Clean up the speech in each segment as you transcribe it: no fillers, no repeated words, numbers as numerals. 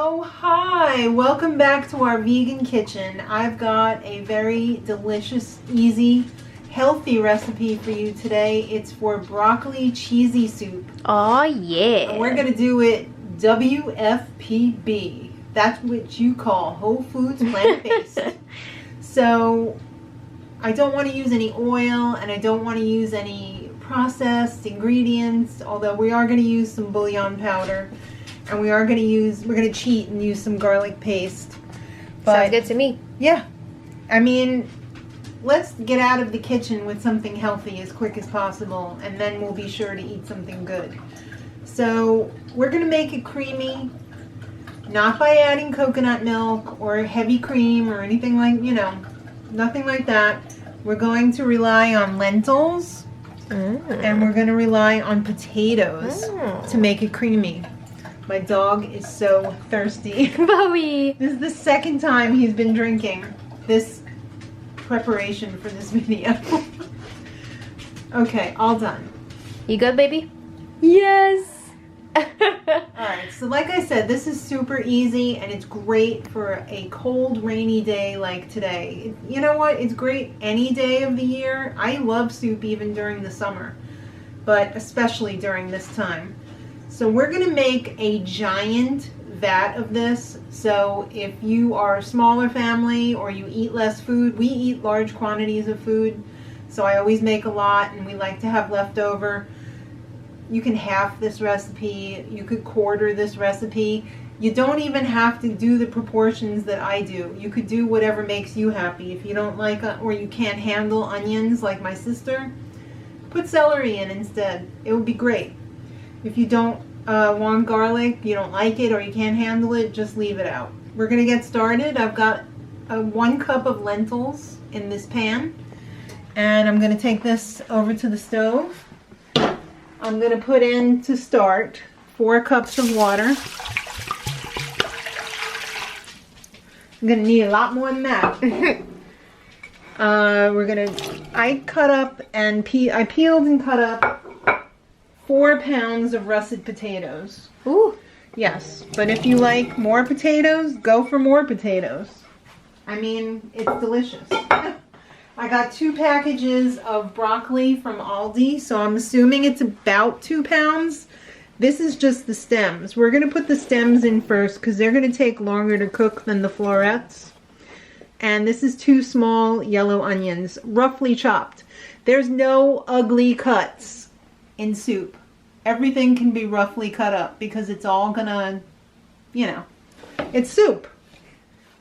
Oh, hi! Welcome back to our vegan kitchen. I've got a very delicious, easy, healthy recipe for you today. It's for broccoli cheesy soup. Oh, yeah. And we're going to do it WFPB. That's what you call whole foods plant-based. So, I don't want to use any oil and I don't want to use any processed ingredients, although we are going to use some bouillon powder. And we're going to cheat and use some garlic paste. But, sounds good to me. Yeah. I mean, let's get out of the kitchen with something healthy as quick as possible, and then we'll be sure to eat something good. So, we're going to make it creamy, not by adding coconut milk or heavy cream or anything like, nothing like that. We're going to rely on lentils, and we're going to rely on potatoes to make it creamy. My dog is so thirsty. Bowie. This is the second time he's been drinking this preparation for this video. Okay, all done. You good, baby? Yes. Alright, so like I said, this is super easy and it's great for a cold, rainy day like today. You know what? It's great any day of the year. I love soup even during the summer, but especially during this time. So we're going to make a giant vat of this. So if you are a smaller family or you eat less food, we eat large quantities of food. So I always make a lot and we like to have leftover. You can half this recipe. You could quarter this recipe. You don't even have to do the proportions that I do. You could do whatever makes you happy. If you don't like or you can't handle onions like my sister, put celery in instead. It would be great. If you don't want garlic, you don't like it, or you can't handle it, just leave it out. We're going to get started. I've got 1 cup of lentils in this pan, and I'm going to take this over to the stove. I'm going to put in, to start, 4 cups of water. I'm going to need a lot more than that. I cut up and I peeled and cut up 4 pounds of russet potatoes. Ooh. Yes, but if you like more potatoes, go for more potatoes. I mean, it's delicious. I got 2 packages of broccoli from Aldi, so I'm assuming it's about 2 pounds. This is just the stems. We're going to put the stems in first because they're going to take longer to cook than the florets. And this is 2 small yellow onions, roughly chopped. There's no ugly cuts in soup. Everything can be roughly cut up because it's all gonna, it's soup.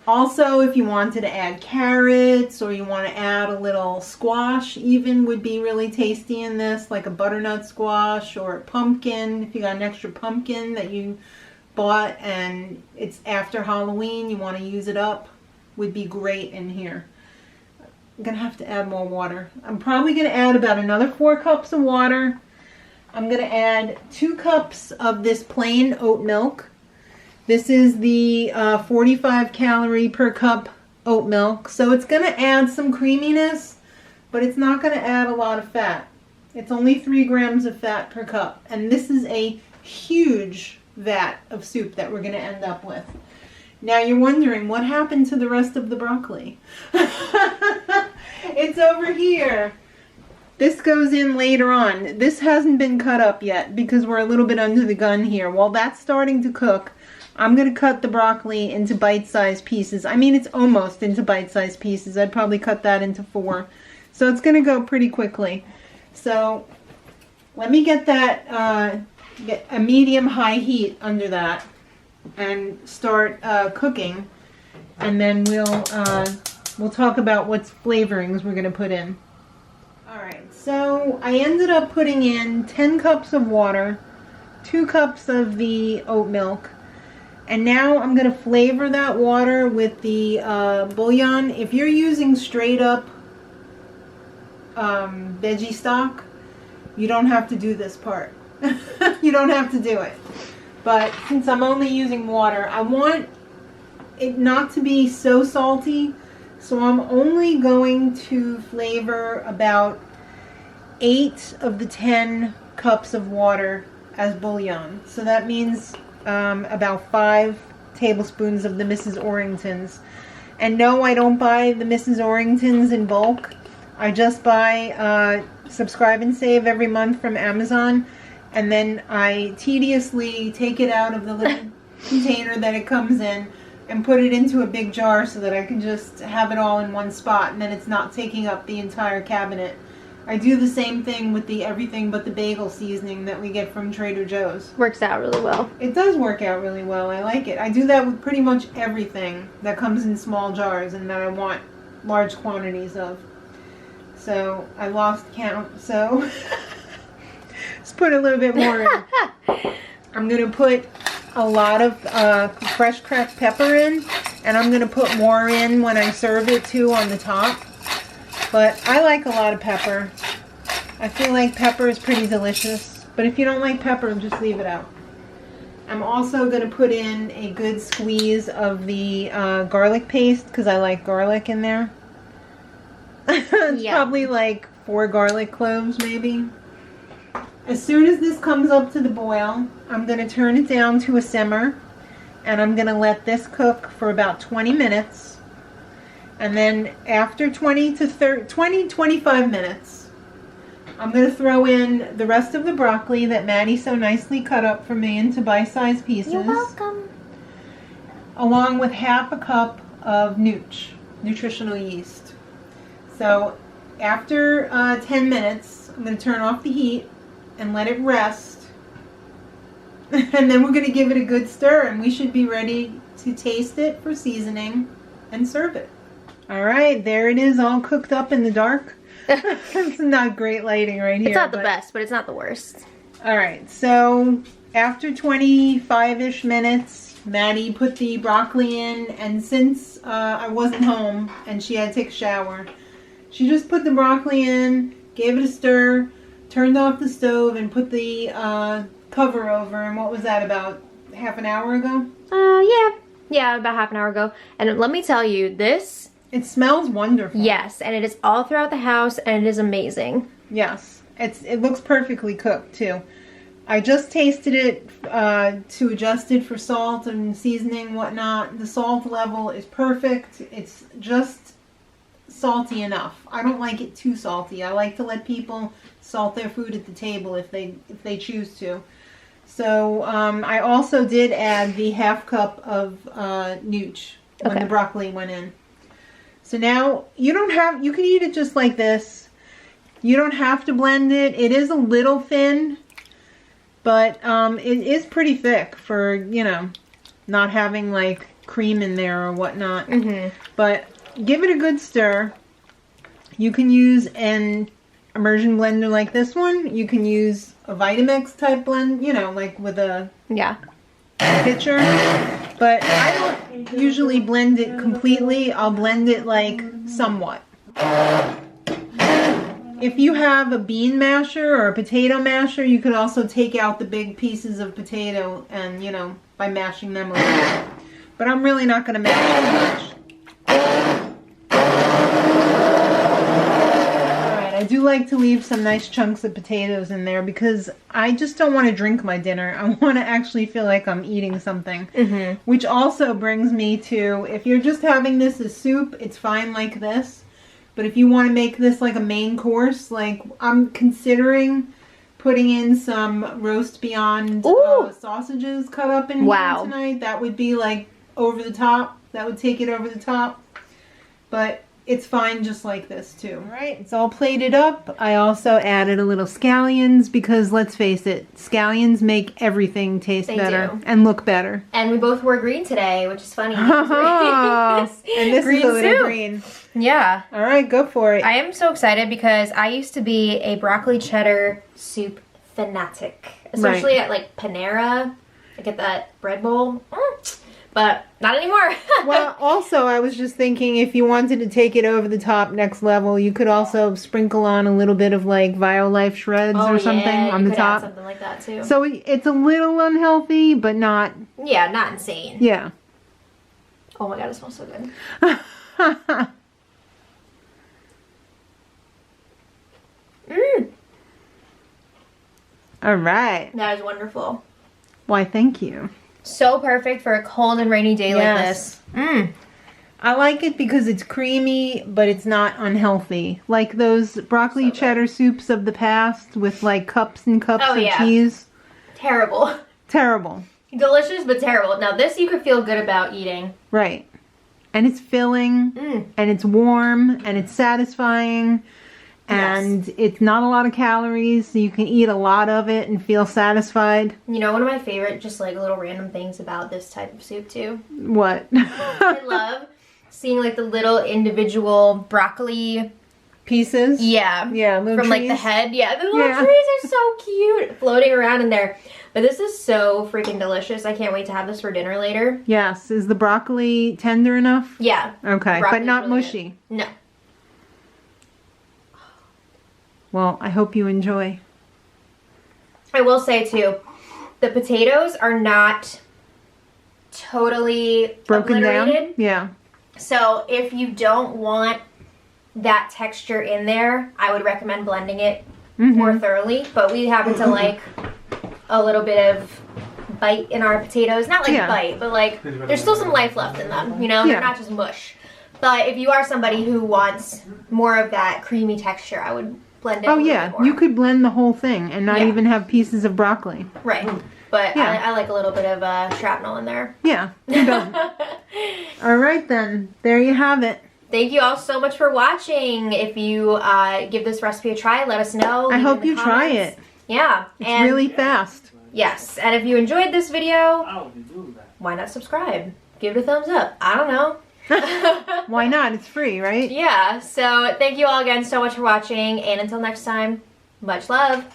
Also, if you wanted to add carrots or you want to add a little squash, even would be really tasty in this, like a butternut squash or a pumpkin. If you got an extra pumpkin that you bought and it's after Halloween, you want to use it up, would be great in here. I'm gonna have to add more water. I'm probably gonna add about another 4 cups of water. I'm going to add 2 cups of this plain oat milk. This is the 45 calorie per cup oat milk. So it's going to add some creaminess, but it's not going to add a lot of fat. It's only 3 grams of fat per cup. And this is a huge vat of soup that we're going to end up with. Now you're wondering, what happened to the rest of the broccoli? It's over here. This goes in later on. This hasn't been cut up yet because we're a little bit under the gun here. While that's starting to cook, I'm going to cut the broccoli into bite-sized pieces. I mean, it's almost into bite-sized pieces. I'd probably cut that into 4. So it's going to go pretty quickly. So let me get that, get a medium-high heat under that and start cooking. And then we'll talk about what flavorings we're going to put in. Alright, so I ended up putting in 10 cups of water, 2 cups of the oat milk, and now I'm going to flavor that water with the bouillon. If you're using straight up veggie stock, you don't have to do this part. You don't have to do it. But since I'm only using water, I want it not to be so salty. So I'm only going to flavor about 8 of the 10 cups of water as bouillon. So that means about 5 tablespoons of the Mrs. Orringtons. And no, I don't buy the Mrs. Orringtons in bulk. I just buy Subscribe and Save every month from Amazon. And then I tediously take it out of the little container that it comes in and put it into a big jar so that I can just have it all in one spot. And then it's not taking up the entire cabinet. I do the same thing with the everything but the bagel seasoning that we get from Trader Joe's. Works out really well. It does work out really well. I like it. I do that with pretty much everything that comes in small jars and that I want large quantities of. So I lost count. So let's put a little bit more in. I'm going to put a lot of fresh cracked pepper in, and I'm going to put more in when I serve it too on the top. But I like a lot of pepper. I feel like pepper is pretty delicious. But if you don't like pepper, just leave it out. I'm also going to put in a good squeeze of the garlic paste because I like garlic in there. It's probably like 4 garlic cloves maybe. As soon as this comes up to the boil, I'm going to turn it down to a simmer. And I'm going to let this cook for about 20 minutes. And then after 25 minutes, I'm going to throw in the rest of the broccoli that Maddie so nicely cut up for me into bite-sized pieces. You're welcome. Along with half a cup of nutritional yeast. So after 10 minutes, I'm going to turn off the heat and let it rest. And then we're going to give it a good stir, and we should be ready to taste it for seasoning and serve it. All right, there it is, all cooked up in the dark. It's not great lighting right here. It's not the best, but it's not the worst. All right, so after 25-ish minutes, Maddie put the broccoli in, and since I wasn't home and she had to take a shower, she just put the broccoli in, gave it a stir, turned off the stove, and put the cover over. And what was that, about half an hour ago? Yeah, about half an hour ago. And let me tell you, this... It smells wonderful. Yes, and it is all throughout the house, and it is amazing. Yes, it looks perfectly cooked, too. I just tasted it to adjust it for salt and seasoning and whatnot. The salt level is perfect. It's just salty enough. I don't like it too salty. I like to let people salt their food at the table if they choose to. So I also did add the half cup of nooch when the broccoli went in. So now you can eat it just like this. You don't have to blend it. It is a little thin, but it is pretty thick for, not having like cream in there or whatnot. Mm-hmm. But give it a good stir. You can use an immersion blender like this one. You can use a Vitamix type blend, like with a pitcher. But I don't usually blend it completely. I'll blend it like somewhat. If you have a bean masher or a potato masher, you could also take out the big pieces of potato and, by mashing them a little bit. But I'm really not going to mash too much. I do like to leave some nice chunks of potatoes in there because I just don't want to drink my dinner. I want to actually feel like I'm eating something. Mm-hmm. Which also brings me to, if you're just having this as soup, it's fine like this. But if you want to make this like a main course, like I'm considering putting in some roast beyond sausages cut up in here tonight. That would be like over the top. That would take it over the top. But it's fine just like this too. Alright, it's all plated up. I also added a little scallions because let's face it, scallions make everything taste better and look better. And we both wore green today, which is funny. And this green is a little soup. green. Yeah. Alright, go for it. I am so excited because I used to be a broccoli cheddar soup fanatic. Especially at like Panera. I get that bread bowl. But not anymore. Well, also, I was just thinking if you wanted to take it over the top next level, you could also sprinkle on a little bit of like Violife shreds or something on the top. Add something like that too. So it's a little unhealthy, but not... Yeah, not insane. Yeah. Oh my god, it smells so good. All right. That is wonderful. Why, thank you. So perfect for a cold and rainy day like this. I like it because it's creamy, but it's not unhealthy. Like those broccoli cheddar soups of the past with like cups and cups of cheese. Terrible. Terrible. Delicious, but terrible. Now this you could feel good about eating. Right. And it's filling, and it's warm, and it's satisfying, and it's not a lot of calories, so you can eat a lot of it and feel satisfied. You know, one of my favorite, just like little random things about this type of soup too? What? I love seeing like the little individual broccoli pieces? Yeah. Yeah, little from trees. like the head. Yeah, the little trees are so cute floating around in there. But this is so freaking delicious. I can't wait to have this for dinner later. Yes. Is the broccoli tender enough? Yeah. Okay, but not really mushy. Good. No. Well, I hope you enjoy. I will say too, the potatoes are not totally Broken obliterated. down? Yeah. So if you don't want that texture in there, I would recommend blending it more thoroughly. But we happen to like a little bit of bite in our potatoes. Not like bite, but like there's still some life left in them, you know? They're not just mush. But if you are somebody who wants more of that creamy texture, I would blend it a little bit more. You could blend the whole thing and not even have pieces of broccoli. Right. But I like a little bit of shrapnel in there. Yeah, who doesn't? All right then, there you have it. Thank you all so much for watching. If you give this recipe a try, let us know. I hope you try it. Yeah. It's really fast. Yes. And if you enjoyed this video, why not subscribe? Give it a thumbs up. I don't know. Why not? It's free, right? Yeah. So thank you all again so much for watching. And until next time, much love.